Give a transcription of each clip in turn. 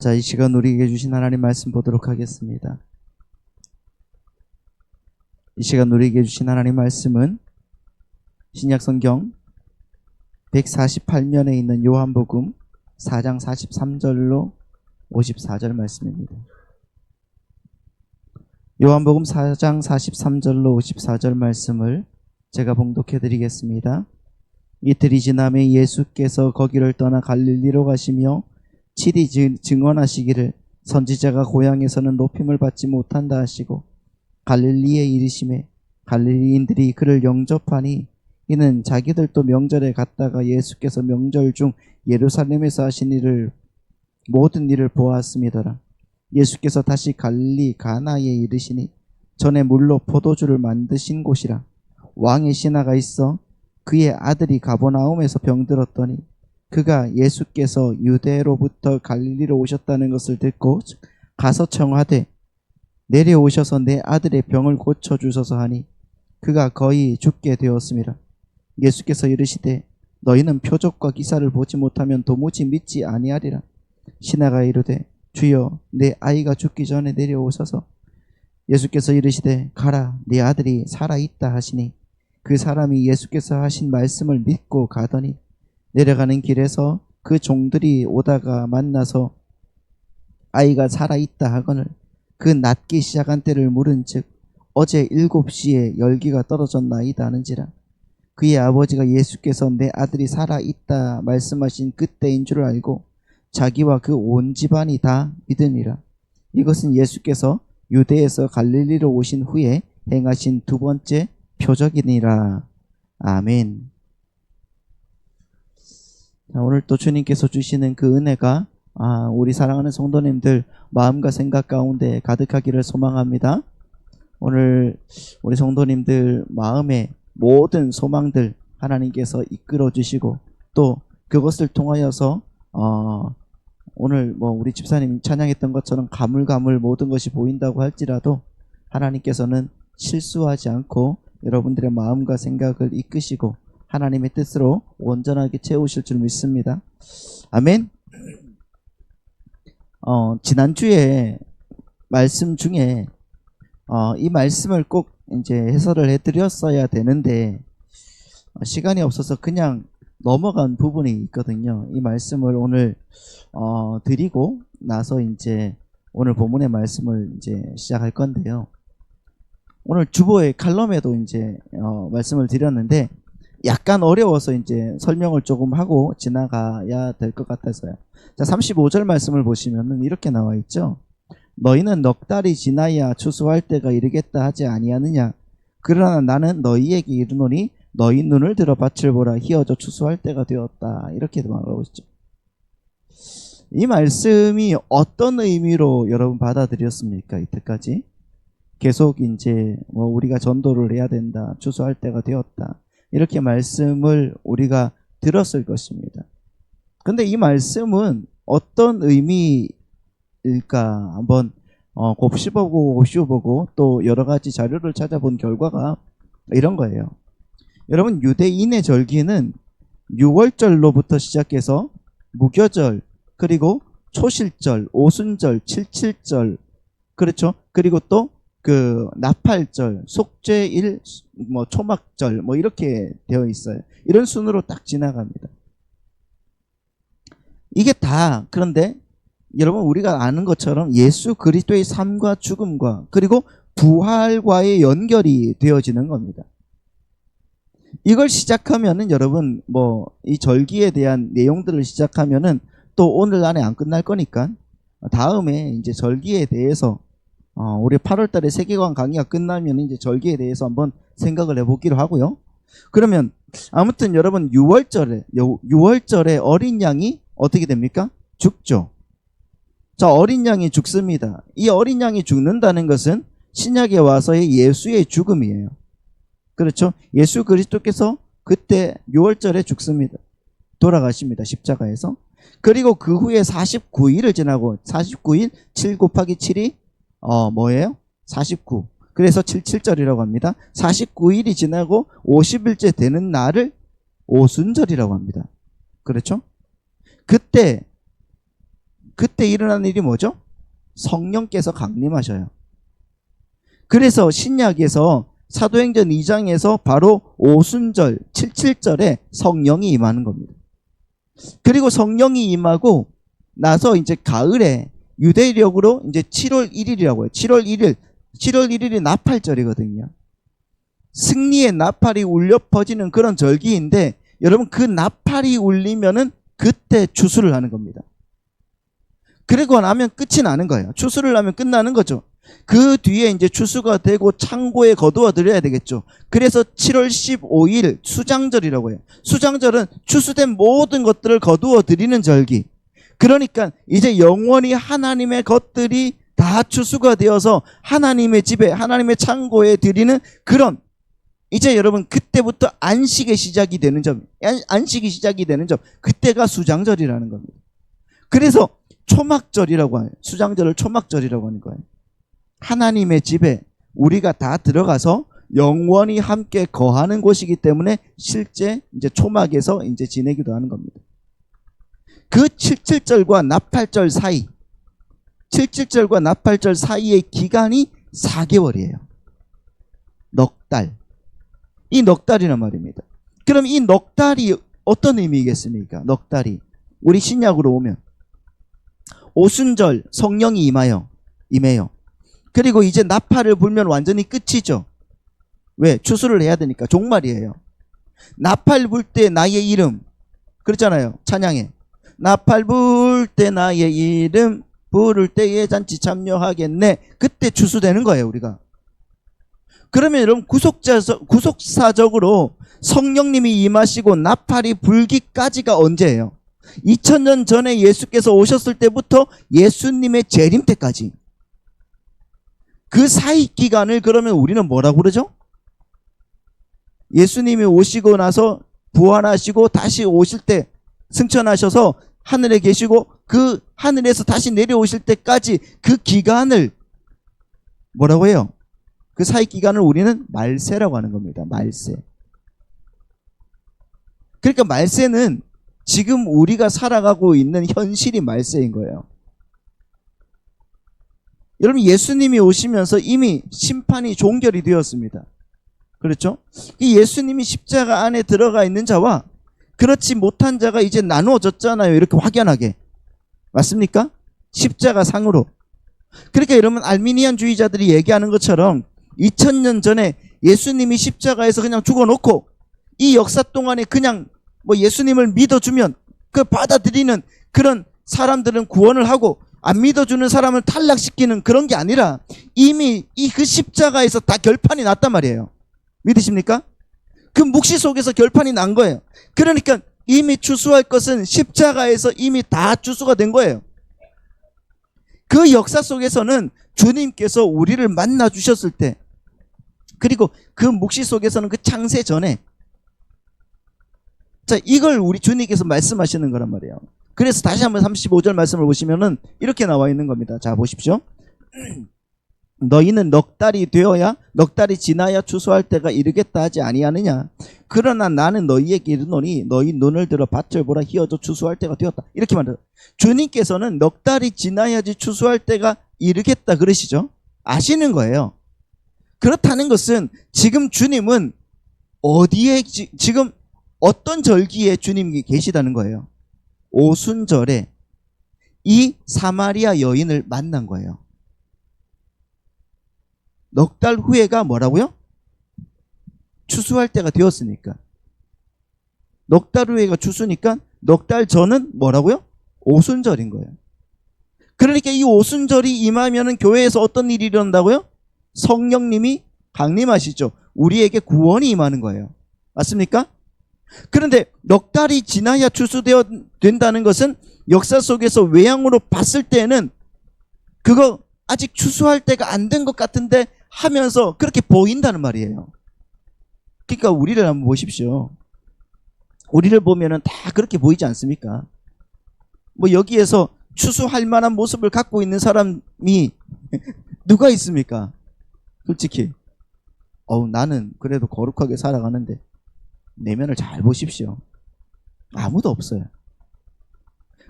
자, 이 시간 우리에게 주신 하나님 말씀 보도록 하겠습니다. 이 시간 우리에게 주신 하나님 말씀은 신약성경 148면에 있는 요한복음 4장 43절로 54절 말씀입니다. 요한복음 4장 43절로 54절 말씀을 제가 봉독해 드리겠습니다. 이틀이 지남에 예수께서 거기를 떠나 갈릴리로 가시며 7일 증언하시기를 선지자가 고향에서는 높임을 받지 못한다 하시고 갈릴리에 이르심에 갈릴리인들이 그를 영접하니 이는 자기들도 명절에 갔다가 예수께서 명절 중 예루살렘에서 하신 일을 모든 일을 보았음이더라. 예수께서 다시 갈릴리 가나에 이르시니 전에 물로 포도주를 만드신 곳이라. 왕의 신하가 있어 그의 아들이 가버나움에서 병들었더니 그가 예수께서 유대로부터 갈릴리로 오셨다는 것을 듣고 가서 청하되 내려오셔서 내 아들의 병을 고쳐주소서 하니 그가 거의 죽게 되었음이라. 예수께서 이르시되 너희는 표적과 기사를 보지 못하면 도무지 믿지 아니하리라. 신하가 이르되 주여 내 아이가 죽기 전에 내려오셔서. 예수께서 이르시되 가라 네 아들이 살아있다 하시니 그 사람이 예수께서 하신 말씀을 믿고 가더니 내려가는 길에서 그 종들이 오다가 만나서 아이가 살아있다 하거늘 그 낫기 시작한 때를 물은즉 어제 7시에 열기가 떨어졌나이다 하는지라. 그의 아버지가 예수께서 내 아들이 살아있다 말씀하신 그때인 줄 알고 자기와 그 온 집안이 다 믿으니라. 이것은 예수께서 유대에서 갈릴리로 오신 후에 행하신 두 번째 표적이니라. 아멘. 오늘 또 주님께서 주시는 그 은혜가 우리 사랑하는 성도님들 마음과 생각 가운데 가득하기를 소망합니다. 오늘 우리 성도님들 마음의 모든 소망들 하나님께서 이끌어 주시고 또 그것을 통하여서 오늘 우리 집사님 찬양했던 것처럼 가물가물 모든 것이 보인다고 할지라도 하나님께서는 실수하지 않고 여러분들의 마음과 생각을 이끄시고 하나님의 뜻으로 온전하게 채우실 줄 믿습니다. 아멘. 지난주에 말씀 중에 이 말씀을 꼭 이제 해설을 해드렸어야 되는데 시간이 없어서 그냥 넘어간 부분이 있거든요. 이 말씀을 오늘 드리고 나서 이제 오늘 본문의 말씀을 이제 시작할 건데요. 오늘 주보의 칼럼에도 이제 말씀을 드렸는데 약간 어려워서 이제 설명을 조금 하고 지나가야 될 것 같아서요. 자, 35절 말씀을 보시면은 이렇게 나와 있죠. 너희는 넉 달이 지나야 추수할 때가 이르겠다 하지 아니하느냐. 그러나 나는 너희에게 이르노니 너희 눈을 들어 밭을 보라. 희어져 추수할 때가 되었다. 이렇게 말하고 있죠. 이 말씀이 어떤 의미로 여러분 받아들였습니까? 이때까지 계속 이제 우리가 전도를 해야 된다. 추수할 때가 되었다. 이렇게 말씀을 우리가 들었을 것입니다. 근데 이 말씀은 어떤 의미일까 한번 곱씹어보고 또 여러 가지 자료를 찾아본 결과가 이런 거예요. 여러분, 유대인의 절기는 6월절로부터 시작해서 무교절, 그리고 초실절, 오순절, 칠칠절, 그렇죠? 그리고 또 그 나팔절, 속죄일, 초막절 이렇게 되어 있어요. 이런 순으로 딱 지나갑니다. 이게 다 그런데 여러분 우리가 아는 것처럼 예수 그리스도의 삶과 죽음과 그리고 부활과의 연결이 되어지는 겁니다. 이걸 시작하면은 여러분 이 절기에 대한 내용들을 시작하면은 또 오늘 안에 안 끝날 거니까 다음에 이제 절기에 대해서 우리 8월 달에 세계관 강의가 끝나면 이제 절기에 대해서 한번 생각을 해보기로 하고요. 그러면 아무튼 여러분 6월절에 어린 양이 어떻게 됩니까? 죽죠. 자, 어린 양이 죽습니다. 이 어린 양이 죽는다는 것은 신약에 와서의 예수의 죽음이에요. 그렇죠? 예수 그리스도께서 그때 6월절에 죽습니다. 돌아가십니다. 십자가에서. 그리고 그 후에 49일을 지나고 49일 7 곱하기 7이 뭐예요? 49. 그래서 77절이라고 합니다. 49일이 지나고 50일째 되는 날을 오순절이라고 합니다. 그렇죠? 그때 그때 일어나는 일이 뭐죠? 성령께서 강림하셔요. 그래서 신약에서 사도행전 2장에서 바로 오순절 77절에 성령이 임하는 겁니다. 그리고 성령이 임하고 나서 이제 가을에 유대력으로 이제 7월 1일이라고 해요. 7월 1일이 나팔절이거든요. 승리의 나팔이 울려 퍼지는 그런 절기인데, 여러분 그 나팔이 울리면은 그때 추수를 하는 겁니다. 그리고 나면 끝이 나는 거예요. 추수를 하면 끝나는 거죠. 그 뒤에 이제 추수가 되고 창고에 거두어 드려야 되겠죠. 그래서 7월 15일 수장절이라고 해요. 수장절은 추수된 모든 것들을 거두어 드리는 절기. 그러니까 이제 영원히 하나님의 것들이 다 추수가 되어서 하나님의 집에, 하나님의 창고에 드리는 그런, 이제 여러분 그때부터 안식이 시작이 되는 점, 그때가 수장절이라는 겁니다. 그래서 초막절이라고 해요. 수장절을 초막절이라고 하는 거예요. 하나님의 집에 우리가 다 들어가서 영원히 함께 거하는 곳이기 때문에 실제 이제 초막에서 이제 지내기도 하는 겁니다. 그 77절과 나팔절 사이, 77절과 나팔절 사이의 기간이 4개월이에요. 넉 달. 이 넉 달이란 말입니다. 그럼 이 넉 달이 어떤 의미겠습니까? 넉 달이. 우리 신약으로 오면 오순절 성령이 임해요. 그리고 이제 나팔을 불면 완전히 끝이죠. 왜? 추수를 해야 되니까. 종말이에요. 나팔 불 때 나의 이름, 그렇잖아요. 찬양에 나팔 불 때 나의 이름 부를 때에 잔치 참여하겠네. 그때 추수되는 거예요, 우리가. 그러면 여러분 구속사적으로 성령님이 임하시고 나팔이 불기까지가 언제예요? 2000년 전에 예수께서 오셨을 때부터 예수님의 재림 때까지. 그 사이 기간을 그러면 우리는 뭐라고 그러죠? 예수님이 오시고 나서 부활하시고 다시 오실 때 승천하셔서 하늘에 계시고 그 하늘에서 다시 내려오실 때까지 그 기간을 뭐라고 해요? 그 사이 기간을 우리는 말세라고 하는 겁니다. 말세. 그러니까 말세는 지금 우리가 살아가고 있는 현실이 말세인 거예요. 여러분 예수님이 오시면서 이미 심판이 종결이 되었습니다. 그렇죠? 이 예수님이 십자가 안에 들어가 있는 자와 그렇지 못한 자가 이제 나누어졌잖아요. 이렇게 확연하게. 맞습니까? 십자가 상으로. 그러니까 여러분 알미니안주의자들이 얘기하는 것처럼 2000년 전에 예수님이 십자가에서 그냥 죽어놓고 이 역사 동안에 그냥 뭐 예수님을 믿어주면 그 받아들이는 그런 사람들은 구원을 하고 안 믿어주는 사람을 탈락시키는 그런 게 아니라 이미 이 그 십자가에서 다 결판이 났단 말이에요. 믿으십니까? 그 묵시 속에서 결판이 난 거예요. 그러니까 이미 추수할 것은 십자가에서 이미 다 추수가 된 거예요. 그 역사 속에서는 주님께서 우리를 만나 주셨을 때, 그리고 그 묵시 속에서는 그 창세 전에, 자, 이걸 우리 주님께서 말씀하시는 거란 말이에요. 그래서 다시 한번 35절 말씀을 보시면은 이렇게 나와 있는 겁니다. 자, 보십시오. 너희는 넉 달이 되어야, 넉 달이 지나야 추수할 때가 이르겠다 하지 아니하느냐. 그러나 나는 너희에게 이르노니 너희 눈을 들어 밭을 보라, 희어져 추수할 때가 되었다. 이렇게 말해요. 주님께서는 넉 달이 지나야지 추수할 때가 이르겠다 그러시죠. 아시는 거예요. 그렇다는 것은 지금 주님은 어디에, 지금 어떤 절기에 주님이 계시다는 거예요. 오순절에 이 사마리아 여인을 만난 거예요. 넉 달 후에가 뭐라고요? 추수할 때가 되었으니까. 넉 달 후에가 추수니까 넉 달 전은 뭐라고요? 오순절인 거예요. 그러니까 이 오순절이 임하면은 교회에서 어떤 일이 일어난다고요? 성령님이 강림하시죠. 우리에게 구원이 임하는 거예요. 맞습니까? 그런데 넉 달이 지나야 추수되어 된다는 것은 역사 속에서 외향으로 봤을 때는 그거 아직 추수할 때가 안 된 것 같은데 하면서 그렇게 보인다는 말이에요. 그러니까 우리를 한번 보십시오. 우리를 보면은 다 그렇게 보이지 않습니까? 뭐 여기에서 추수할 만한 모습을 갖고 있는 사람이 누가 있습니까? 솔직히 나는 그래도 거룩하게 살아가는데 내면을 잘 보십시오. 아무도 없어요.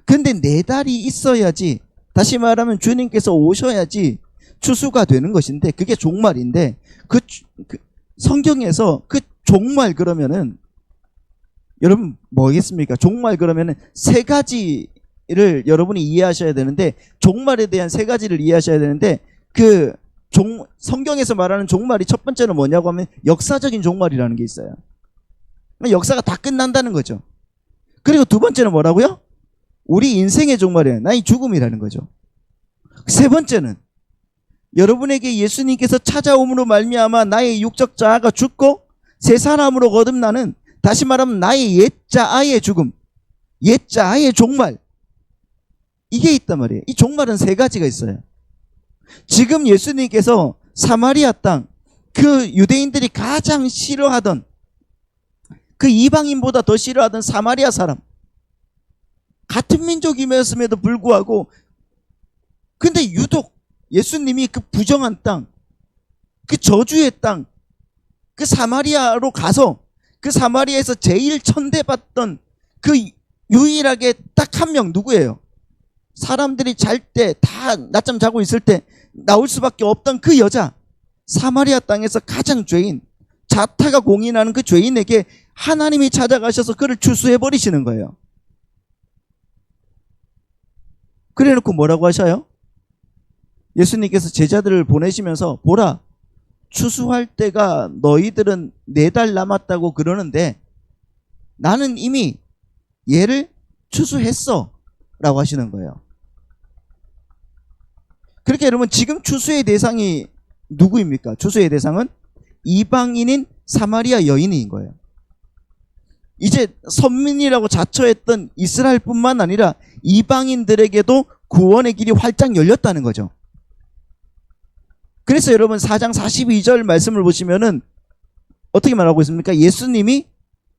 근데 4달이 있어야지, 다시 말하면 주님께서 오셔야지 추수가 되는 것인데, 그게 종말인데, 성경에서 그 종말 그러면은 여러분 뭐겠습니까? 종말 그러면은 3가지를 여러분이 이해하셔야 되는데, 종말에 대한 3가지를 이해하셔야 되는데, 성경에서 말하는 종말이 첫 번째는 뭐냐고 하면 역사적인 종말이라는 게 있어요. 역사가 다 끝난다는 거죠. 그리고 두 번째는 뭐라고요? 우리 인생의 종말이에요. 나의 죽음이라는 거죠. 세 번째는 여러분에게 예수님께서 찾아옴으로 말미암아 나의 육적 자아가 죽고 새 사람으로 거듭나는, 다시 말하면 나의 옛 자아의 죽음, 옛 자아의 종말, 이게 있단 말이에요. 이 종말은 3가지가 있어요. 지금 예수님께서 사마리아 땅, 그 유대인들이 가장 싫어하던, 그 이방인보다 더 싫어하던 사마리아 사람, 같은 민족임에도 불구하고, 근데 유독 예수님이 그 부정한 땅, 그 저주의 땅, 그 사마리아로 가서 그 사마리아에서 제일 천대받던 그 유일하게 딱 한 명, 누구예요? 사람들이 잘 때, 다 낮잠 자고 있을 때 나올 수밖에 없던 그 여자, 사마리아 땅에서 가장 죄인, 자타가 공인하는 그 죄인에게 하나님이 찾아가셔서 그를 추수해 버리시는 거예요. 그래 놓고 뭐라고 하셔요? 예수님께서 제자들을 보내시면서, 보라, 추수할 때가 너희들은 4달 남았다고 그러는데 나는 이미 얘를 추수했어 라고 하시는 거예요. 그렇게 여러분, 지금 추수의 대상이 누구입니까? 추수의 대상은 이방인인 사마리아 여인인 거예요. 이제 선민이라고 자처했던 이스라엘뿐만 아니라 이방인들에게도 구원의 길이 활짝 열렸다는 거죠. 그래서 여러분 4장 42절 말씀을 보시면은 어떻게 말하고 있습니까? 예수님이,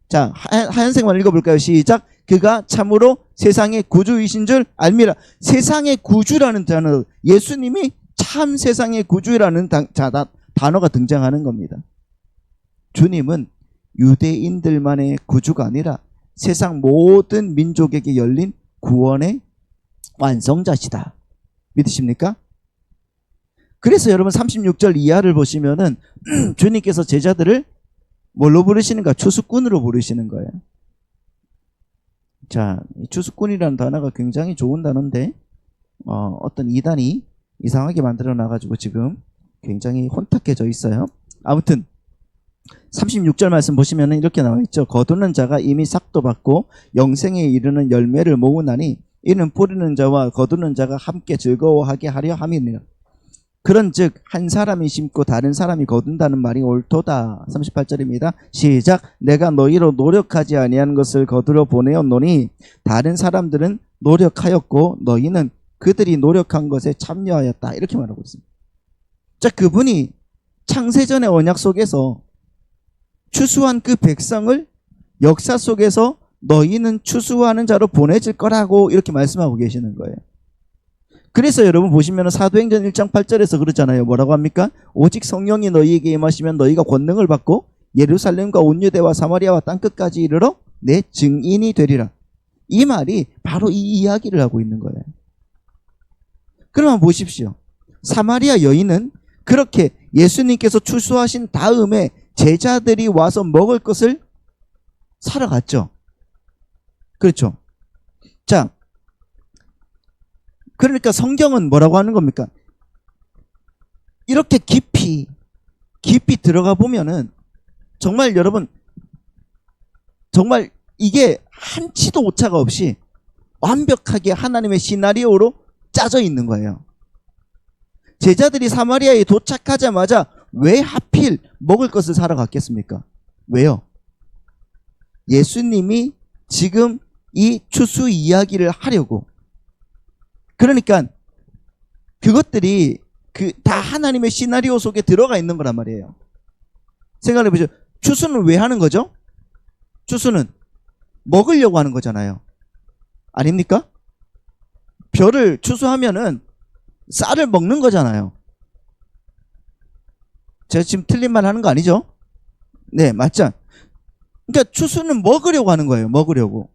자, 하얀색만 읽어볼까요? 시작. 그가 참으로 세상의 구주이신 줄 알미라. 세상의 구주라는 단어, 예수님이 참 세상의 구주라는 단어가 등장하는 겁니다. 주님은 유대인들만의 구주가 아니라 세상 모든 민족에게 열린 구원의 완성자시다. 믿으십니까? 그래서 여러분 36절 이하를 보시면은 주님께서 제자들을 뭘로 부르시는가? 추수꾼으로 부르시는 거예요. 자, 추수꾼이라는 단어가 굉장히 좋은 단어인데 어떤 이단이 이상하게 만들어 놔가지고 지금 굉장히 혼탁해져 있어요. 아무튼 36절 말씀 보시면은 이렇게 나와 있죠. 거두는 자가 이미 삭도 받고 영생에 이르는 열매를 모으나니 이는 뿌리는 자와 거두는 자가 함께 즐거워하게 하려 함이니라. 그런즉 한 사람이 심고 다른 사람이 거둔다는 말이 옳도다. 38절입니다. 시작. 내가 너희로 노력하지 아니하는 것을 거두러 보내었노니 다른 사람들은 노력하였고 너희는 그들이 노력한 것에 참여하였다. 이렇게 말하고 있습니다. 자, 그분이 창세전의 언약 속에서 추수한 그 백성을 역사 속에서 너희는 추수하는 자로 보내질 거라고 이렇게 말씀하고 계시는 거예요. 그래서 여러분 보시면 사도행전 1장 8절에서 그러잖아요. 뭐라고 합니까? 오직 성령이 너희에게 임하시면 너희가 권능을 받고 예루살렘과 온 유대와 사마리아와 땅끝까지 이르러 내 증인이 되리라. 이 말이 바로 이 이야기를 하고 있는 거예요. 그러면 보십시오. 사마리아 여인은 그렇게 예수님께서 추수하신 다음에 제자들이 와서 먹을 것을 사러 갔죠. 그렇죠. 자, 그러니까 성경은 뭐라고 하는 겁니까? 이렇게 깊이 들어가 보면은 정말 여러분, 정말 이게 한치도 오차가 없이 완벽하게 하나님의 시나리오로 짜져 있는 거예요. 제자들이 사마리아에 도착하자마자 왜 하필 먹을 것을 사러 갔겠습니까? 왜요? 예수님이 지금 이 추수 이야기를 하려고. 그러니까 그것들이 다 하나님의 시나리오 속에 들어가 있는 거란 말이에요. 생각해 보죠. 추수는 왜 하는 거죠? 추수는 먹으려고 하는 거잖아요. 아닙니까? 벼를 추수하면은 쌀을 먹는 거잖아요. 제가 지금 틀린 말 하는 거 아니죠? 네, 맞죠? 그러니까 추수는 먹으려고 하는 거예요. 먹으려고.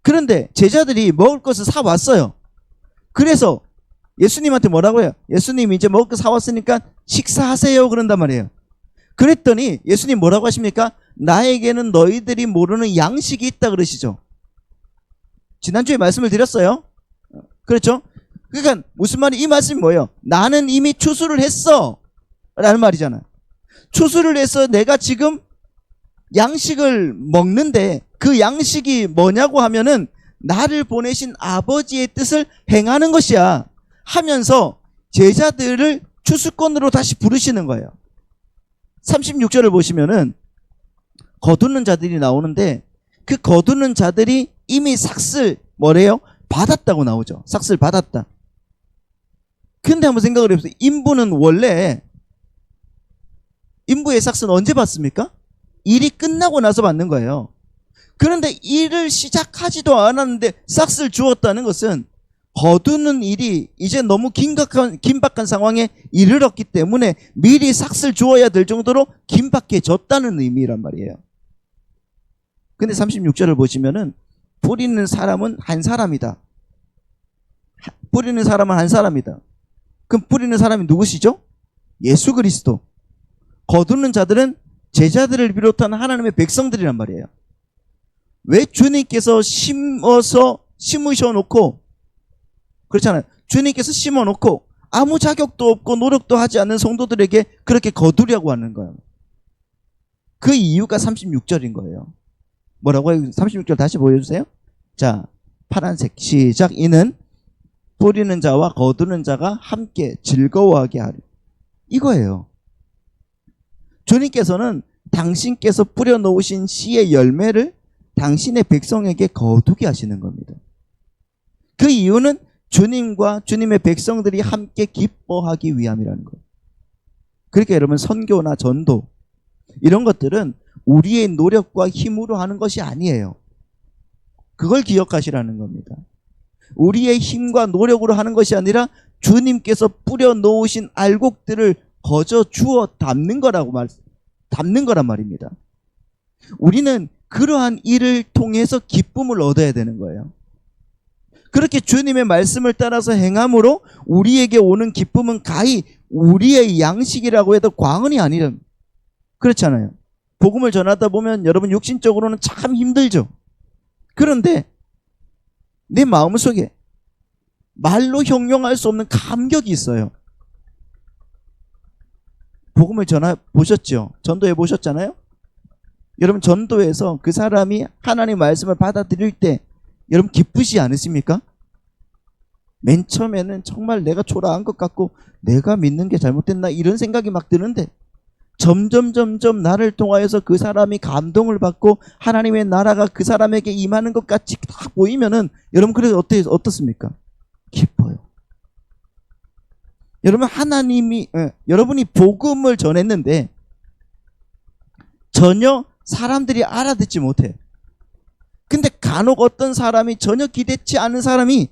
그런데 제자들이 먹을 것을 사왔어요. 그래서 예수님한테 뭐라고 해요? 예수님 이제 먹을 거 사왔으니까 식사하세요. 그런단 말이에요. 그랬더니 예수님 뭐라고 하십니까? 나에게는 너희들이 모르는 양식이 있다 그러시죠. 지난주에 말씀을 드렸어요. 그렇죠? 그러니까 무슨 말이, 이 말씀이 뭐예요? 나는 이미 추수를 했어 라는 말이잖아요. 추수를 해서 내가 지금 양식을 먹는데 그 양식이 뭐냐고 하면은 나를 보내신 아버지의 뜻을 행하는 것이야 하면서 제자들을 추수꾼으로 다시 부르시는 거예요. 36절을 보시면은 거두는 자들이 나오는데 그 거두는 자들이 이미 삭슬 뭐래요? 받았다고 나오죠. 삭슬 받았다. 근데 한번 생각을 해보세요. 인부는 원래 인부의 삭슬은 언제 받습니까? 일이 끝나고 나서 받는 거예요. 그런데 일을 시작하지도 않았는데 삭슬 주었다는 것은 거두는 일이 이제 너무 긴박한 상황에 이르렀기 때문에 미리 삭슬 주어야 될 정도로 긴박해졌다는 의미란 말이에요. 근데 36절을 보시면은 뿌리는 사람은 한 사람이다. 뿌리는 사람은 한 사람이다. 그럼 뿌리는 사람이 누구시죠? 예수 그리스도. 거두는 자들은 제자들을 비롯한 하나님의 백성들이란 말이에요. 왜 주님께서 심으셔놓고, 그렇잖아요. 주님께서 심어놓고 아무 자격도 없고 노력도 하지 않는 성도들에게 그렇게 거두려고 하는 거예요. 그 이유가 36절인 거예요. 뭐라고 해요? 36절 다시 보여주세요. 자, 파란색 시작. 이는 뿌리는 자와 거두는 자가 함께 즐거워하게 하리. 이거예요. 주님께서는 당신께서 뿌려놓으신 씨의 열매를 당신의 백성에게 거두게 하시는 겁니다. 그 이유는 주님과 주님의 백성들이 함께 기뻐하기 위함이라는 거예요. 그러니까 여러분, 선교나 전도 이런 것들은 우리의 노력과 힘으로 하는 것이 아니에요. 그걸 기억하시라는 겁니다. 우리의 힘과 노력으로 하는 것이 아니라 주님께서 뿌려놓으신 알곡들을 거저 주어 담는 거란 말입니다. 우리는 그러한 일을 통해서 기쁨을 얻어야 되는 거예요. 그렇게 주님의 말씀을 따라서 행함으로 우리에게 오는 기쁨은 가히 우리의 양식이라고 해도 과언이 아니라, 그렇잖아요. 복음을 전하다 보면 여러분 육신적으로는 참 힘들죠. 그런데 내 마음속에 말로 형용할 수 없는 감격이 있어요. 복음을 보셨죠? 전도해 보셨잖아요? 여러분, 전도에서 그 사람이 하나님의 말씀을 받아들일 때 여러분 기쁘지 않으십니까? 맨 처음에는 정말 내가 초라한 것 같고 내가 믿는 게 잘못됐나 이런 생각이 막 드는데 점점 나를 통하여서 그 사람이 감동을 받고 하나님의 나라가 그 사람에게 임하는 것 같이 딱 보이면은 여러분, 그래서 어떻습니까? 기뻐요. 여러분, 여러분이 복음을 전했는데 전혀 사람들이 알아듣지 못해요. 근데 간혹 어떤 사람이 전혀 기대치 않은 사람이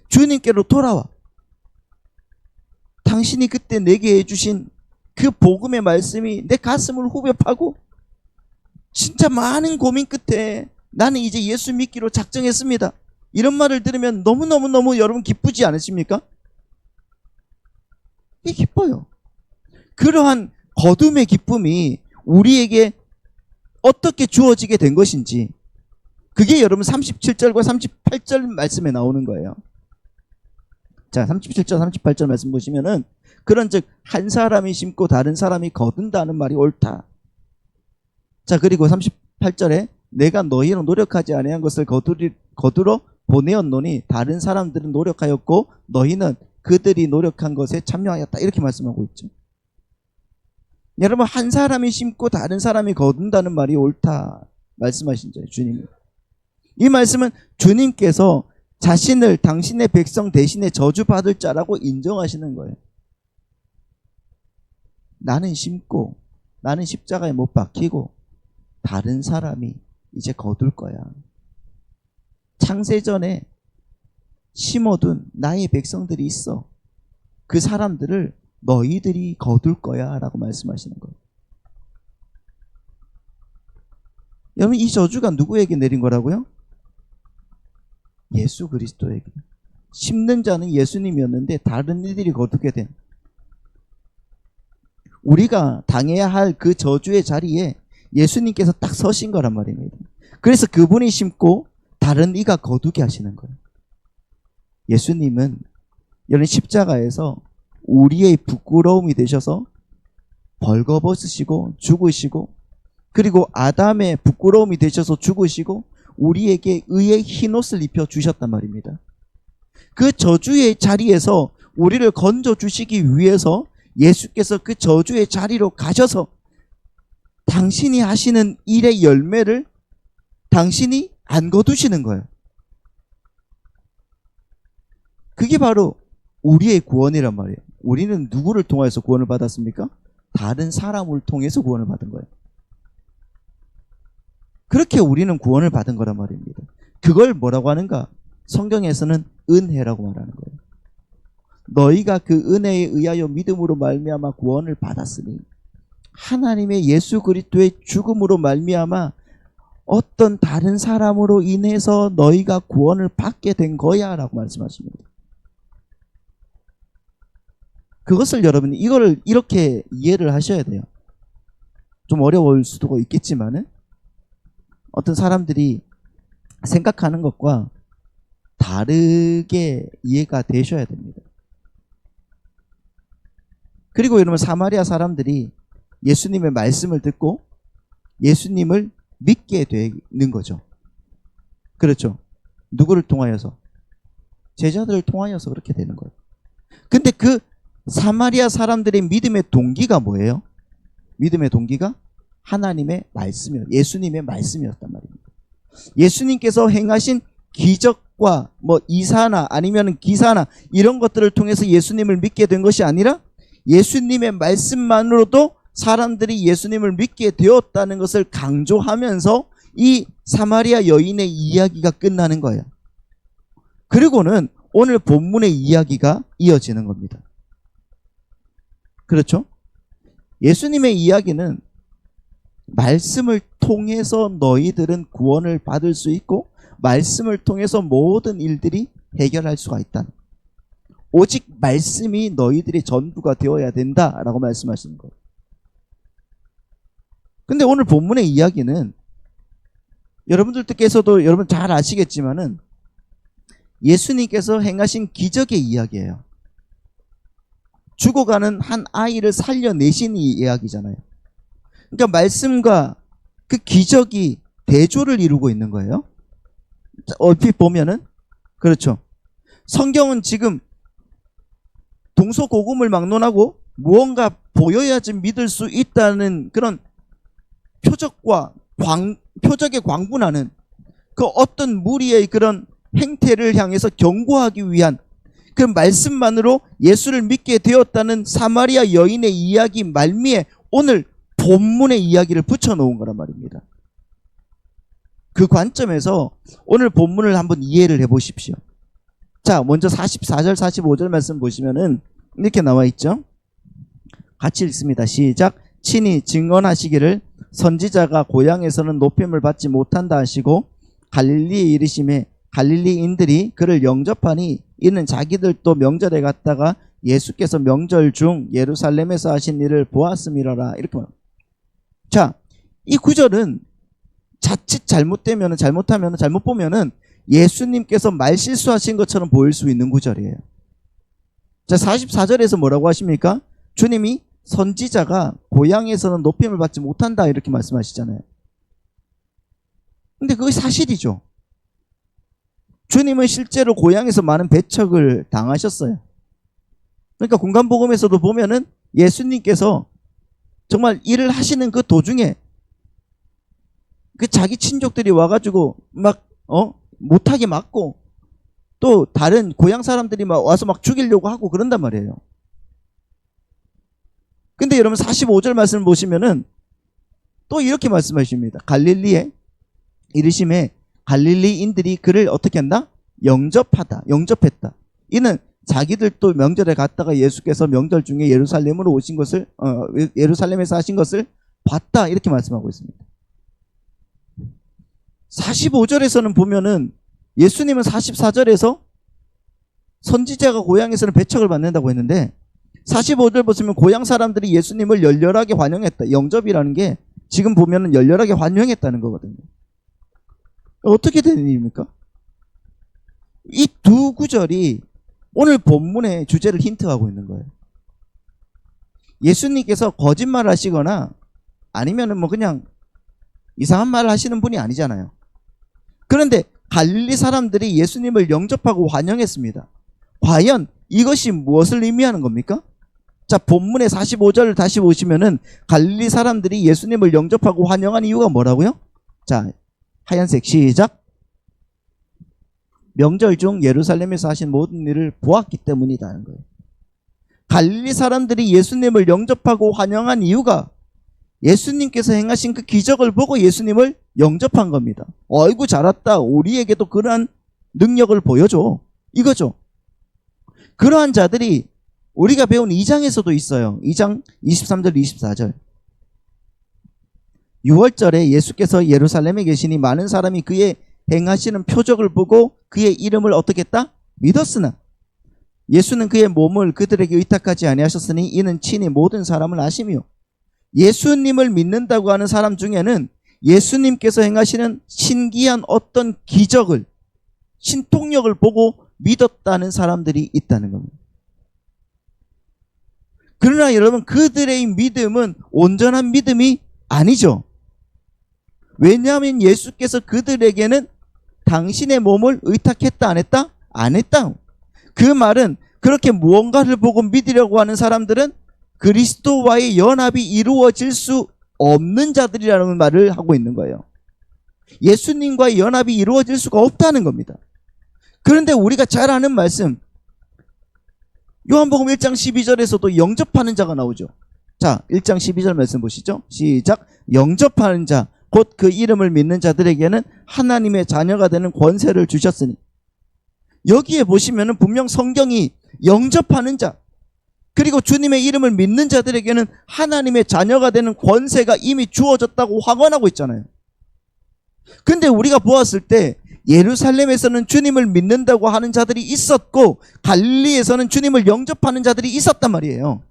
주님께로 돌아와. 당신이 그때 내게 해주신 그 복음의 말씀이 내 가슴을 후벼 파고 진짜 많은 고민 끝에 나는 이제 예수 믿기로 작정했습니다. 이런 말을 들으면 너무너무 여러분 기쁘지 않으십니까? 이게 기뻐요. 그러한 거둠의 기쁨이 우리에게 어떻게 주어지게 된 것인지, 그게 여러분 37절과 38절 말씀에 나오는 거예요. 자, 37절 38절 말씀 보시면은 그런즉 한 사람이 심고 다른 사람이 거둔다는 말이 옳다. 자, 그리고 38절에 내가 너희로 노력하지 아니한 것을 거두러 보내었노니 다른 사람들은 노력하였고 너희는 그들이 노력한 것에 참여하였다. 이렇게 말씀하고 있죠. 여러분, 한 사람이 심고 다른 사람이 거둔다는 말이 옳다 말씀하신 거예요, 주님이. 이 말씀은 주님께서 자신을 당신의 백성 대신에 저주받을 자라고 인정하시는 거예요. 나는 심고 나는 십자가에 못 박히고 다른 사람이 이제 거둘 거야. 창세전에 심어둔 나의 백성들이 있어. 그 사람들을 너희들이 거둘 거야 라고 말씀하시는 거예요. 여러분, 이 저주가 누구에게 내린 거라고요? 예수 그리스도에게. 심는 자는 예수님이었는데 다른 이들이 거두게 된, 우리가 당해야 할 그 저주의 자리에 예수님께서 딱 서신 거란 말입니다. 그래서 그분이 심고 다른 이가 거두게 하시는 거예요. 예수님은 여러분 십자가에서 우리의 부끄러움이 되셔서 벌거벗으시고 죽으시고, 그리고 아담의 부끄러움이 되셔서 죽으시고 우리에게 의의 흰옷을 입혀 주셨단 말입니다. 그 저주의 자리에서 우리를 건져 주시기 위해서 예수께서 그 저주의 자리로 가셔서 당신이 하시는 일의 열매를 당신이 안 거두시는 거예요. 그게 바로 우리의 구원이란 말이에요. 우리는 누구를 통해서 구원을 받았습니까? 다른 사람을 통해서 구원을 받은 거예요. 그렇게 우리는 구원을 받은 거란 말입니다. 그걸 뭐라고 하는가? 성경에서는 은혜라고 말하는 거예요. 너희가 그 은혜에 의하여 믿음으로 말미암아 구원을 받았으니 하나님의 예수 그리스도의 죽음으로 말미암아 어떤 다른 사람으로 인해서 너희가 구원을 받게 된 거야 라고 말씀하십니다. 그것을 여러분 이거를 이렇게 이해를 하셔야 돼요. 좀 어려울 수도 있겠지만은 어떤 사람들이 생각하는 것과 다르게 이해가 되셔야 됩니다. 그리고 여러분 사마리아 사람들이 예수님의 말씀을 듣고 예수님을 믿게 되는 거죠. 그렇죠. 누구를 통하여서? 제자들을 통하여서 그렇게 되는 거예요. 근데 그 사마리아 사람들의 믿음의 동기가 뭐예요? 믿음의 동기가 하나님의 말씀이요, 예수님의 말씀이었단 말입니다. 예수님께서 행하신 기적과 뭐 이사나 아니면 기사나 이런 것들을 통해서 예수님을 믿게 된 것이 아니라 예수님의 말씀만으로도 사람들이 예수님을 믿게 되었다는 것을 강조하면서 이 사마리아 여인의 이야기가 끝나는 거예요. 그리고는 오늘 본문의 이야기가 이어지는 겁니다. 그렇죠? 예수님의 이야기는 말씀을 통해서 너희들은 구원을 받을 수 있고 말씀을 통해서 모든 일들이 해결할 수가 있다. 오직 말씀이 너희들의 전부가 되어야 된다라고 말씀하시는 거예요. 근데 오늘 본문의 이야기는 여러분들께서도 여러분 잘 아시겠지만은 예수님께서 행하신 기적의 이야기예요. 죽어가는 한 아이를 살려내신 이 이야기잖아요. 그러니까 말씀과 그 기적이 대조를 이루고 있는 거예요. 얼핏 보면은 그렇죠. 성경은 지금 동서고금을 막론하고 무언가 보여야지 믿을 수 있다는 그런 표적에 광분하는 그 어떤 무리의 그런 행태를 향해서 경고하기 위한 그 말씀만으로 예수를 믿게 되었다는 사마리아 여인의 이야기 말미에 오늘 본문의 이야기를 붙여놓은 거란 말입니다. 그 관점에서 오늘 본문을 한번 이해를 해보십시오. 자, 먼저 44절 45절 말씀 보시면은 이렇게 나와 있죠. 같이 읽습니다. 시작. 친히 증언하시기를 선지자가 고향에서는 높임을 받지 못한다 하시고 갈릴리에 이르심에 갈릴리인들이 그를 영접하니 이는 자기들도 명절에 갔다가 예수께서 명절 중 예루살렘에서 하신 일을 보았음이라라. 이렇게 말합니다. 자, 이 구절은 자칫 잘못하면 잘못 보면은 예수님께서 말실수하신 것처럼 보일 수 있는 구절이에요. 자, 44절에서 뭐라고 하십니까? 주님이 선지자가 고향에서는 높임을 받지 못한다 이렇게 말씀하시잖아요. 근데 그게 사실이죠. 주님은 실제로 고향에서 많은 배척을 당하셨어요. 그러니까 공간복음에서도 보면은 예수님께서 정말 일을 하시는 그 도중에 그 자기 친족들이 와가지고 막 못하게 막고 또 다른 고향 사람들이 막 와서 막 죽이려고 하고 그런단 말이에요. 근데 여러분 45절 말씀을 보시면은 또 이렇게 말씀하십니다. 갈릴리에 이르심에 갈릴리인들이 그를 어떻게 한다? 영접했다. 이는 자기들도 명절에 갔다가 예수께서 명절 중에 예루살렘으로 오신 것을 예루살렘에서 하신 것을 봤다 이렇게 말씀하고 있습니다. 45절에서는 보면은 예수님은 44절에서 선지자가 고향에서는 배척을 받는다고 했는데 45절 보시면 고향 사람들이 예수님을 열렬하게 환영했다. 영접이라는 게 지금 보면은 열렬하게 환영했다는 거거든요. 어떻게 된 일입니까? 이 두 구절이 오늘 본문의 주제를 힌트하고 있는 거예요. 예수님께서 거짓말을 하시거나 아니면은 뭐 그냥 이상한 말을 하시는 분이 아니잖아요. 그런데 갈릴리 사람들이 예수님을 영접하고 환영했습니다. 과연 이것이 무엇을 의미하는 겁니까? 자, 본문의 45절을 다시 보시면은 갈릴리 사람들이 예수님을 영접하고 환영한 이유가 뭐라고요? 자, 하얀색 시작. 명절 중 예루살렘에서 하신 모든 일을 보았기 때문이라는 거예요. 갈릴리 사람들이 예수님을 영접하고 환영한 이유가 예수님께서 행하신 그 기적을 보고 예수님을 영접한 겁니다. 어이구 잘했다. 우리에게도 그러한 능력을 보여줘. 이거죠. 그러한 자들이 우리가 배운 2장에서도 있어요. 2장 23절 24절. 6월절에 예수께서 예루살렘에 계시니 많은 사람이 그의 행하시는 표적을 보고 그의 이름을 어떻게 했다? 믿었으나 예수는 그의 몸을 그들에게 의탁하지 아니하셨으니 이는 친히 모든 사람을 아시며 예수님을 믿는다고 하는 사람 중에는 예수님께서 행하시는 신기한 어떤 기적을 신통력을 보고 믿었다는 사람들이 있다는 겁니다. 그러나 여러분 그들의 믿음은 온전한 믿음이 아니죠. 왜냐하면 예수께서 그들에게는 당신의 몸을 의탁했다 안 했다? 안 했다. 그 말은 그렇게 무언가를 보고 믿으려고 하는 사람들은 그리스도와의 연합이 이루어질 수 없는 자들이라는 말을 하고 있는 거예요. 예수님과의 연합이 이루어질 수가 없다는 겁니다. 그런데 우리가 잘 아는 말씀 요한복음 1장 12절에서도 영접하는 자가 나오죠. 자, 1장 12절 말씀 보시죠. 시작. 영접하는 자 곧 그 이름을 믿는 자들에게는 하나님의 자녀가 되는 권세를 주셨으니 여기에 보시면은 분명 성경이 영접하는 자 그리고 주님의 이름을 믿는 자들에게는 하나님의 자녀가 되는 권세가 이미 주어졌다고 확언하고 있잖아요. 근데 우리가 보았을 때 예루살렘에서는 주님을 믿는다고 하는 자들이 있었고 갈릴리에서는 주님을 영접하는 자들이 있었단 말이에요.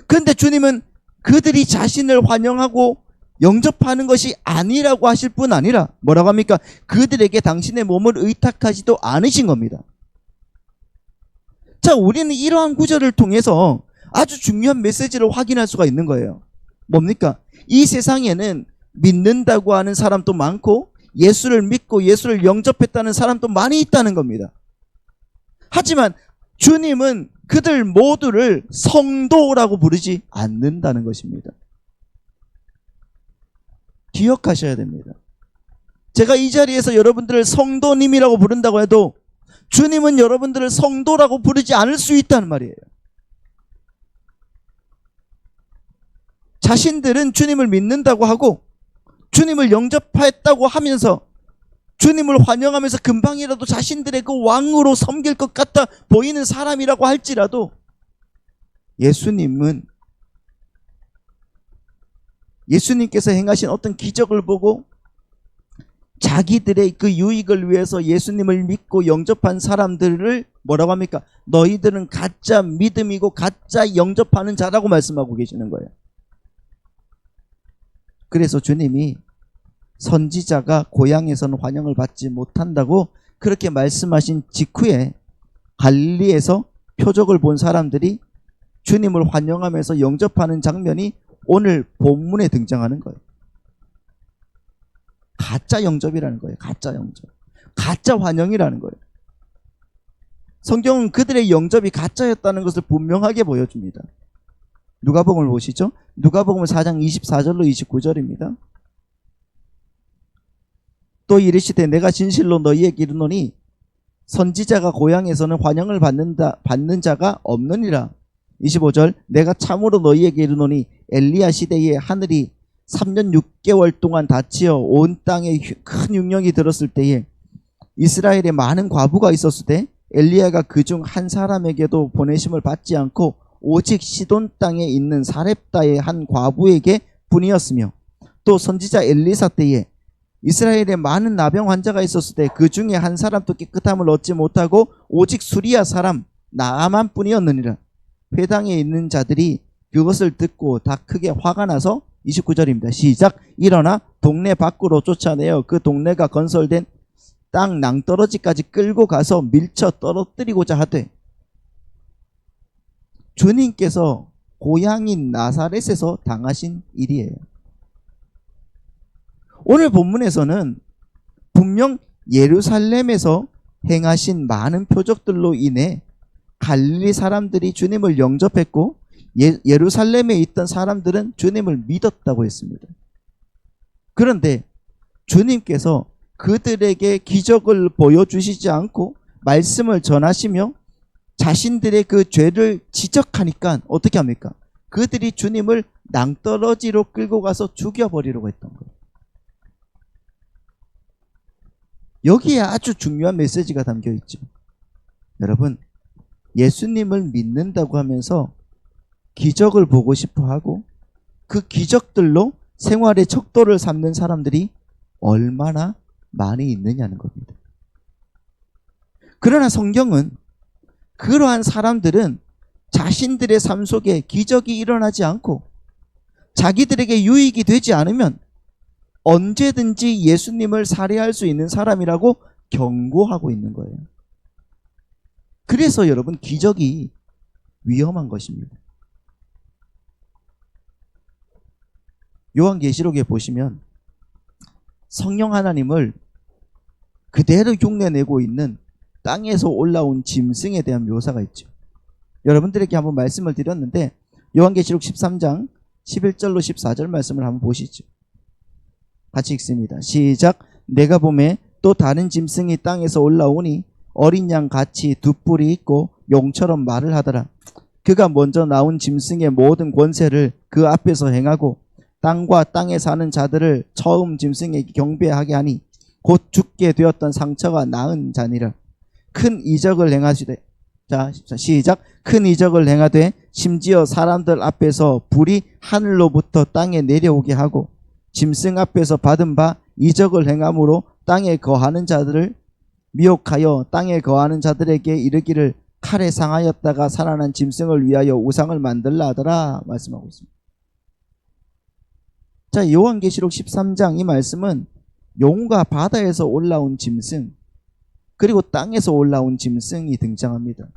근데 주님은 그들이 자신을 환영하고 영접하는 것이 아니라고 하실 뿐 아니라 뭐라고 합니까? 그들에게 당신의 몸을 의탁하지도 않으신 겁니다. 자, 우리는 이러한 구절을 통해서 아주 중요한 메시지를 확인할 수가 있는 거예요. 뭡니까? 이 세상에는 믿는다고 하는 사람도 많고 예수를 믿고 예수를 영접했다는 사람도 많이 있다는 겁니다. 하지만 주님은 그들 모두를 성도라고 부르지 않는다는 것입니다. 기억하셔야 됩니다. 제가 이 자리에서 여러분들을 성도님이라고 부른다고 해도 주님은 여러분들을 성도라고 부르지 않을 수 있다는 말이에요. 자신들은 주님을 믿는다고 하고 주님을 영접했다고 하면서 주님을 환영하면서 금방이라도 자신들의 그 왕으로 섬길 것 같아 보이는 사람이라고 할지라도 예수님께서 행하신 어떤 기적을 보고 자기들의 그 유익을 위해서 예수님을 믿고 영접한 사람들을 뭐라고 합니까? 너희들은 가짜 믿음이고 가짜 영접하는 자라고 말씀하고 계시는 거예요. 그래서 주님이 선지자가 고향에서는 환영을 받지 못한다고 그렇게 말씀하신 직후에 갈릴리에서 표적을 본 사람들이 주님을 환영하면서 영접하는 장면이 오늘 본문에 등장하는 거예요. 가짜 영접이라는 거예요. 가짜 영접. 가짜 환영이라는 거예요. 성경은 그들의 영접이 가짜였다는 것을 분명하게 보여줍니다. 누가복음을 보시죠. 누가복음 4장 24절로 29절입니다. 또 이르시되 내가 진실로 너희에게 이르노니 선지자가 고향에서는 환영을 받는 자가 없느니라. 25절 내가 참으로 너희에게 이르노니 엘리야 시대에 하늘이 3년 6개월 동안 닫히어 온 땅에 큰 흉령이 들었을 때에 이스라엘에 많은 과부가 있었을 때 엘리야가 그중 한 사람에게도 보내심을 받지 않고 오직 시돈 땅에 있는 사렙다의 한 과부에게 뿐이었으며 또 선지자 엘리사 때에 이스라엘에 많은 나병 환자가 있었을 때 그 중에 한 사람도 깨끗함을 얻지 못하고 오직 수리아 사람 나아만 뿐이었느니라. 회당에 있는 자들이 그것을 듣고 다 크게 화가 나서 29절입니다. 시작. 일어나 동네 밖으로 쫓아내어 그 동네가 건설된 땅 낭떠러지까지 끌고 가서 밀쳐 떨어뜨리고자 하되. 주님께서 고향인 나사렛에서 당하신 일이에요. 오늘 본문에서는 분명 예루살렘에서 행하신 많은 표적들로 인해 갈릴리 사람들이 주님을 영접했고 예루살렘에 있던 사람들은 주님을 믿었다고 했습니다. 그런데 주님께서 그들에게 기적을 보여주시지 않고 말씀을 전하시며 자신들의 그 죄를 지적하니까 어떻게 합니까? 그들이 주님을 낭떠러지로 끌고 가서 죽여버리려고 했던 거예요. 여기에 아주 중요한 메시지가 담겨 있죠. 여러분, 예수님을 믿는다고 하면서 기적을 보고 싶어 하고 그 기적들로 생활의 척도를 삼는 사람들이 얼마나 많이 있느냐는 겁니다. 그러나 성경은 그러한 사람들은 자신들의 삶 속에 기적이 일어나지 않고 자기들에게 유익이 되지 않으면 언제든지 예수님을 살해할 수 있는 사람이라고 경고하고 있는 거예요. 그래서 여러분, 기적이 위험한 것입니다. 요한계시록에 보시면 성령 하나님을 그대로 흉내내고 있는 땅에서 올라온 짐승에 대한 묘사가 있죠. 여러분들에게 한번 말씀을 드렸는데 요한계시록 13장 11절로 14절 말씀을 한번 보시죠. 같이 읽습니다. 시작. 내가 보매 또 다른 짐승이 땅에서 올라오니 어린 양 같이 두 뿔이 있고 용처럼 말을 하더라. 그가 먼저 나온 짐승의 모든 권세를 그 앞에서 행하고 땅과 땅에 사는 자들을 처음 짐승에게 경배하게 하니 곧 죽게 되었던 상처가 나은 자니라. 큰 이적을 행하시되. 자, 시작. 큰 이적을 행하되 심지어 사람들 앞에서 불이 하늘로부터 땅에 내려오게 하고 짐승 앞에서 받은 바 이적을 행함으로 땅에 거하는 자들을 미혹하여 땅에 거하는 자들에게 이르기를 칼에 상하였다가 살아난 짐승을 위하여 우상을 만들라 하더라 말씀하고 있습니다. 자, 요한계시록 13장 이 말씀은 용과 바다에서 올라온 짐승 그리고 땅에서 올라온 짐승이 등장합니다.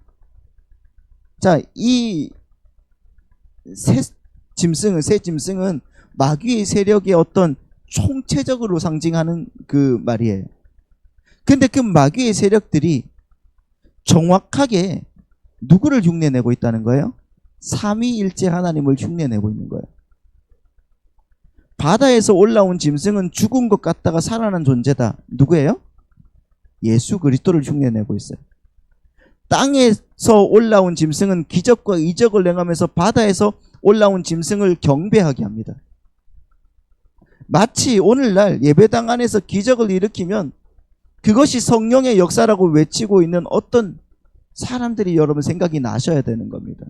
자, 이 새 짐승은 마귀의 세력의 어떤 총체적으로 상징하는 그 말이에요. 근데 그 마귀의 세력들이 정확하게 누구를 흉내내고 있다는 거예요? 삼위일체 하나님을 흉내내고 있는 거예요. 바다에서 올라온 짐승은 죽은 것 같다가 살아난 존재다. 누구예요? 예수 그리스도를 흉내내고 있어요. 땅에서 올라온 짐승은 기적과 이적을 행하면서 바다에서 올라온 짐승을 경배하게 합니다. 마치 오늘날 예배당 안에서 기적을 일으키면 그것이 성령의 역사라고 외치고 있는 어떤 사람들이 여러분 생각이 나셔야 되는 겁니다.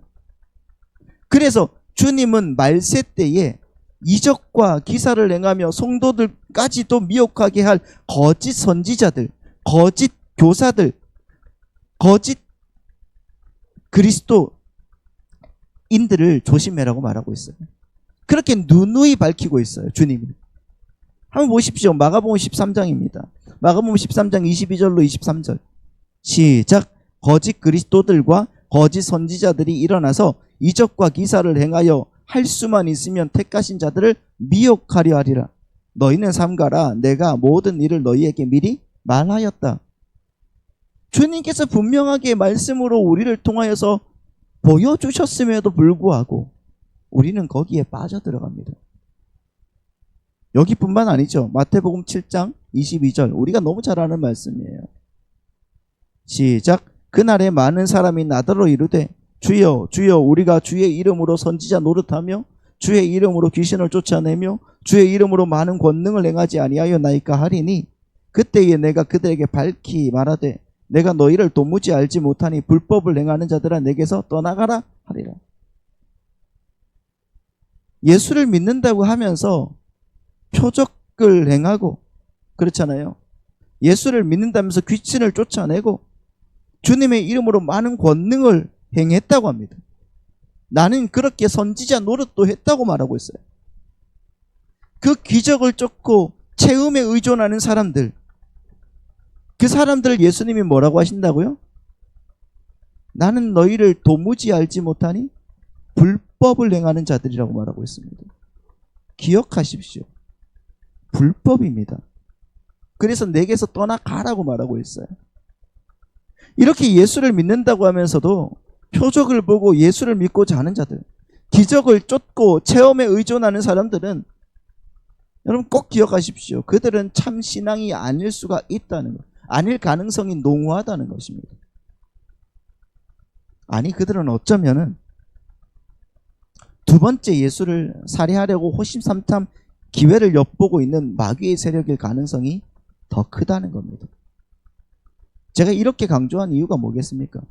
그래서 주님은 말세 때에 이적과 기사를 행하며 성도들까지도 미혹하게 할 거짓 선지자들, 거짓 교사들, 거짓 그리스도인들을 조심해라고 말하고 있어요. 그렇게 누누이 밝히고 있어요, 주님이. 한번 보십시오. 마가복음 13장입니다. 마가복음 13장 22절로 23절. 시작. 거짓 그리스도들과 거짓 선지자들이 일어나서 이적과 기사를 행하여 할 수만 있으면 택하신 자들을 미혹하려 하리라. 너희는 삼가라. 내가 모든 일을 너희에게 미리 말하였다. 주님께서 분명하게 말씀으로 우리를 통하여서 보여주셨음에도 불구하고 우리는 거기에 빠져들어갑니다. 여기뿐만 아니죠. 마태복음 7장 22절 우리가 너무 잘 아는 말씀이에요. 시작. 그날에 많은 사람이 나더러 이르되 주여 주여 우리가 주의 이름으로 선지자 노릇하며 주의 이름으로 귀신을 쫓아내며 주의 이름으로 많은 권능을 행하지 아니하였나이까 하리니 그때에 내가 그들에게 밝히 말하되 내가 너희를 도무지 알지 못하니 불법을 행하는 자들아 내게서 떠나가라 하리라. 예수를 믿는다고 하면서 표적을 행하고 그렇잖아요. 예수를 믿는다면서 귀신을 쫓아내고 주님의 이름으로 많은 권능을 행했다고 합니다. 나는 그렇게 선지자 노릇도 했다고 말하고 있어요. 그 기적을 쫓고 체험에 의존하는 사람들, 그 사람들을 예수님이 뭐라고 하신다고요? 나는 너희를 도무지 알지 못하니 불법을 행하는 자들이라고 말하고 있습니다. 기억하십시오. 불법입니다. 그래서 내게서 떠나가라고 말하고 있어요. 이렇게 예수를 믿는다고 하면서도 표적을 보고 예수를 믿고자 하는 자들, 기적을 쫓고 체험에 의존하는 사람들은 여러분 꼭 기억하십시오. 그들은 참 신앙이 아닐 수가 있다는 것, 아닐 가능성이 농후하다는 것입니다. 아니 그들은 어쩌면은 두 번째 예수를 살해하려고 호심삼탐 기회를 엿보고 있는 마귀의 세력일 가능성이 더 크다는 겁니다. 제가 이렇게 강조한 이유가 뭐겠습니까?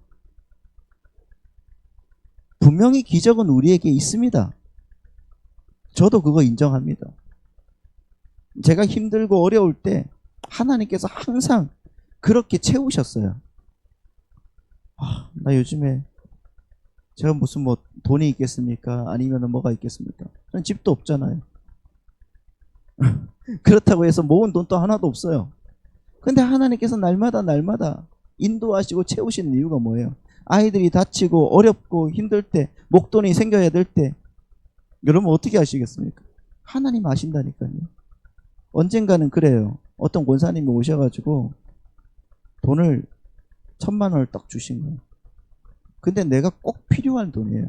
분명히 기적은 우리에게 있습니다. 저도 그거 인정합니다. 제가 힘들고 어려울 때 하나님께서 항상 그렇게 채우셨어요. 나 요즘에 제가 무슨 뭐 돈이 있겠습니까? 아니면 뭐가 있겠습니까? 저는 집도 없잖아요. 그렇다고 해서 모은 돈도 하나도 없어요. 근데 하나님께서 날마다 인도하시고 채우시는 이유가 뭐예요? 아이들이 다치고 어렵고 힘들 때, 목돈이 생겨야 될 때 여러분 어떻게 하시겠습니까? 하나님 아신다니까요. 언젠가는 그래요. 어떤 권사님이 오셔가지고 돈을 1,000만 원을 딱 주신 거예요. 근데 내가 꼭 필요한 돈이에요.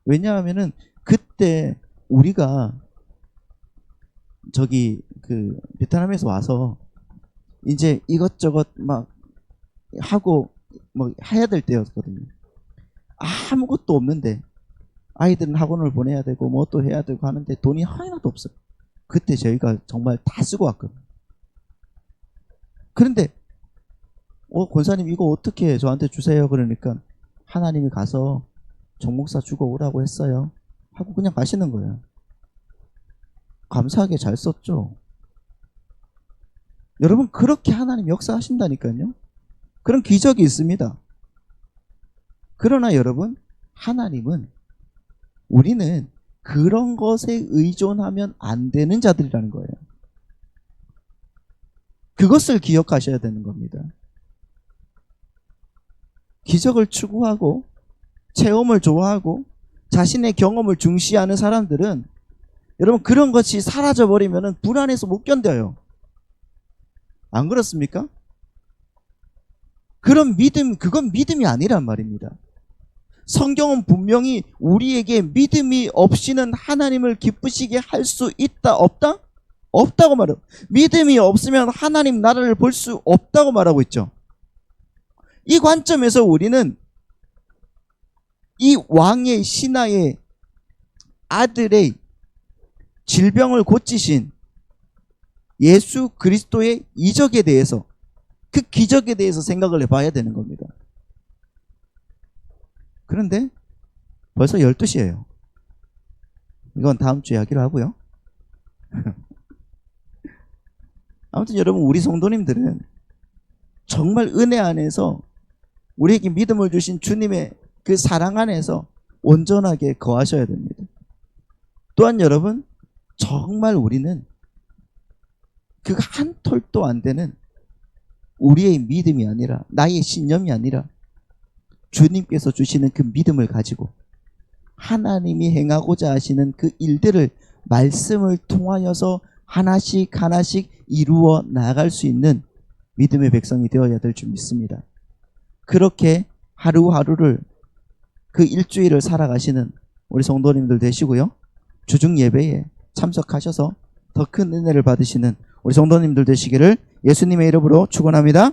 왜냐하면은 그때 우리가 저기 그 베트남에서 와서 이제 이것저것 막 하고 뭐 해야 될 때였거든요. 아무것도 없는데 아이들은 학원을 보내야 되고 뭐 또 해야 되고 하는데 돈이 하나도 없어요. 그때 저희가 정말 다 쓰고 왔거든요. 그런데 권사님 이거 어떻게 저한테 주세요? 그러니까 하나님이 가서 정 목사 주고 오라고 했어요 하고 그냥 가시는 거예요. 감사하게 잘 썼죠. 여러분 그렇게 하나님 역사하신다니까요. 그런 기적이 있습니다. 그러나 여러분 하나님은 우리는 그런 것에 의존하면 안 되는 자들이라는 거예요. 그것을 기억하셔야 되는 겁니다. 기적을 추구하고 체험을 좋아하고 자신의 경험을 중시하는 사람들은 여러분 그런 것이 사라져버리면 불안해서 못 견뎌요. 안 그렇습니까? 그런 믿음, 그건 믿음이 아니란 말입니다. 성경은 분명히 우리에게 믿음이 없이는 하나님을 기쁘시게 할 수 있다 없다? 없다고 말해요. 믿음이 없으면 하나님 나라를 볼 수 없다고 말하고 있죠. 이 관점에서 우리는 이 왕의 신하의 아들의 질병을 고치신 예수 그리스도의 이적에 대해서, 그 기적에 대해서 생각을 해봐야 되는 겁니다. 그런데 벌써 12시예요. 이건 다음 주에 하기로 하고요. 아무튼 여러분 우리 성도님들은 정말 은혜 안에서 우리에게 믿음을 주신 주님의 그 사랑 안에서 온전하게 거하셔야 됩니다. 또한 여러분 정말 우리는 그 한 톨도 안 되는 우리의 믿음이 아니라, 나의 신념이 아니라 주님께서 주시는 그 믿음을 가지고 하나님이 행하고자 하시는 그 일들을 말씀을 통하여서 하나씩 이루어 나갈 수 있는 믿음의 백성이 되어야 될 줄 믿습니다. 그렇게 하루하루를, 그 일주일을 살아가시는 우리 성도님들 되시고요. 주중 예배에 참석하셔서 더 큰 은혜를 받으시는 우리 성도님들 되시기를 예수님의 이름으로 축원합니다.